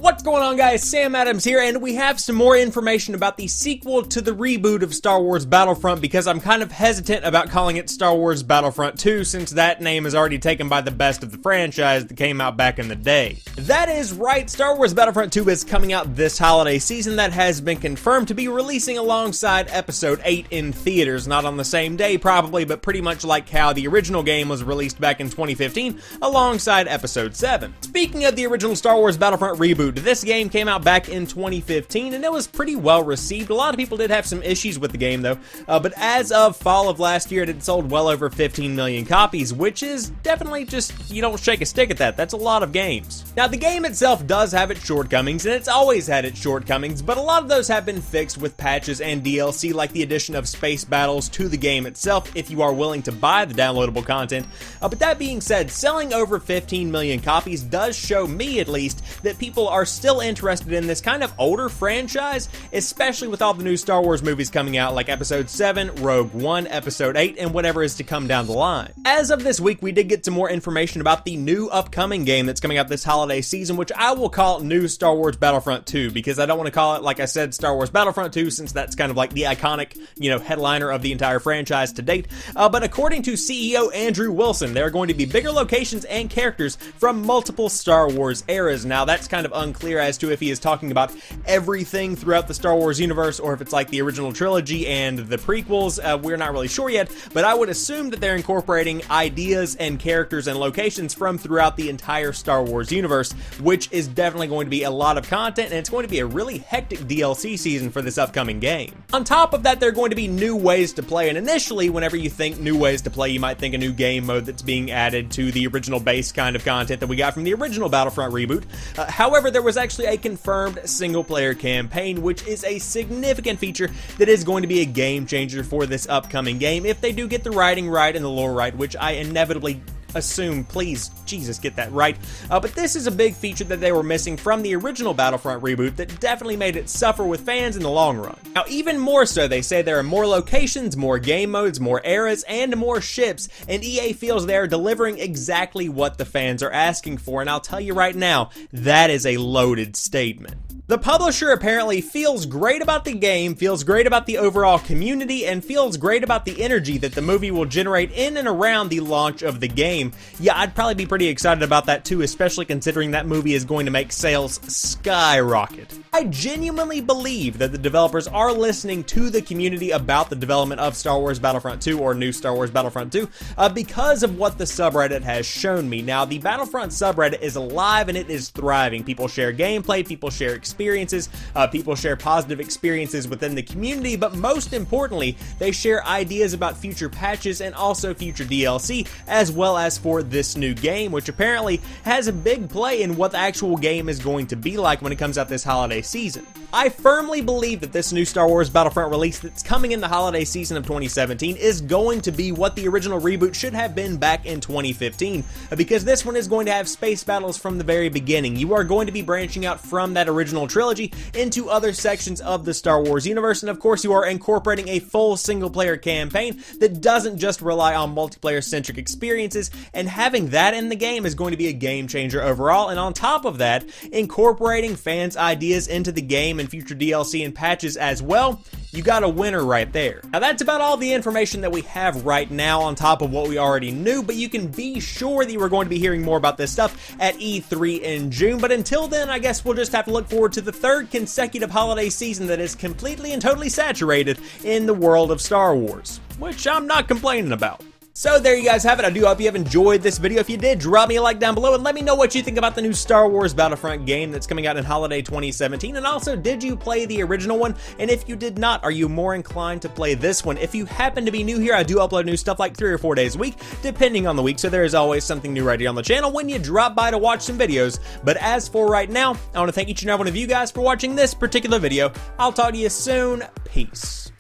What's going on, guys? Sam Adams here, and we have some more information about the sequel to the reboot of Star Wars Battlefront, because I'm kind of hesitant about calling it Star Wars Battlefront 2 since that name is already taken by the best of the franchise that came out back in the day. That is right, Star Wars Battlefront 2 is coming out this holiday season. That has been confirmed to be releasing alongside Episode 8 in theaters, not on the same day probably, but pretty much like how the original game was released back in 2015 alongside Episode 7. Speaking of the original Star Wars Battlefront reboot, this game came out back in 2015 and it was pretty well received. A lot of people did have some issues with the game though, but as of fall of last year, it had sold well over 15 million copies, which is definitely just, you don't shake a stick at that. That's a lot of games. Now, the game itself does have its shortcomings, and it's always had its shortcomings, but a lot of those have been fixed with patches and DLC, like the addition of space battles to the game itself, if you are willing to buy the downloadable content. But that being said, selling over 15 million copies does show me, at least, that people are still interested in this kind of older franchise, especially with all the new Star Wars movies coming out, like Episode 7, Rogue One, Episode 8, and whatever is to come down the line. As of this week, we did get some more information about the new upcoming game that's coming out this holiday season, which I will call New Star Wars Battlefront 2, because I don't want to call it, like I said, Star Wars Battlefront 2, since that's kind of like the iconic, headliner of the entire franchise to date. But according to CEO Andrew Wilson, there are going to be bigger locations and characters from multiple Star Wars eras. Now, that's kind of unclear as to if he is talking about everything throughout the Star Wars universe, or if it's like the original trilogy and the prequels. We're not really sure yet, but I would assume that they're incorporating ideas and characters and locations from throughout the entire Star Wars universe, which is definitely going to be a lot of content, and it's going to be a really hectic DLC season for this upcoming game. On top of that, there are going to be new ways to play, and initially, whenever you think new ways to play, you might think a new game mode that's being added to the original base kind of content that we got from the original Battlefront reboot. However, there was actually a confirmed single-player campaign, which is a significant feature that is going to be a game changer for this upcoming game if they do get the writing right and the lore right, which I inevitably assume, please, Jesus, get that right. But this is a big feature that they were missing from the original Battlefront reboot that definitely made it suffer with fans in the long run. Now, even more so, they say there are more locations, more game modes, more eras, and more ships, and EA feels they are delivering exactly what the fans are asking for, and I'll tell you right now, that is a loaded statement. The publisher apparently feels great about the game, feels great about the overall community, and feels great about the energy that the movie will generate in and around the launch of the game. Yeah, I'd probably be pretty excited about that too, especially considering that movie is going to make sales skyrocket. I genuinely believe that the developers are listening to the community about the development of Star Wars Battlefront 2 or New Star Wars Battlefront 2 because of what the subreddit has shown me. Now, the Battlefront subreddit is alive and it is thriving. People share gameplay, people share experiences, people share positive experiences within the community, but most importantly, they share ideas about future patches and also future DLC, as well as for this new game, which apparently has a big play in what the actual game is going to be like when it comes out this holiday season. I firmly believe that this new Star Wars Battlefront release that's coming in the holiday season of 2017 is going to be what the original reboot should have been back in 2015, because this one is going to have space battles from the very beginning. You are going to be branching out from that original trilogy into other sections of the Star Wars universe, and of course you are incorporating a full single-player campaign that doesn't just rely on multiplayer-centric experiences, and having that in the game is going to be a game changer overall. And on top of that, incorporating fans' ideas into the game and future DLC and patches as well, you got a winner right there. Now, that's about all the information that we have right now on top of what we already knew, but you can be sure that you are going to be hearing more about this stuff at E3 in June. But until then, I guess we'll just have to look forward to the third consecutive holiday season that is completely and totally saturated in the world of Star Wars, which I'm not complaining about. So there you guys have it. I do hope you have enjoyed this video. If you did, drop me a like down below and let me know what you think about the new Star Wars Battlefront game that's coming out in holiday 2017. And also, did you play the original one? And if you did not, are you more inclined to play this one? If you happen to be new here, I do upload new stuff like 3 or 4 days a week, depending on the week. So there is always something new right here on the channel when you drop by to watch some videos. But as for right now, I want to thank each and every one of you guys for watching this particular video. I'll talk to you soon. Peace.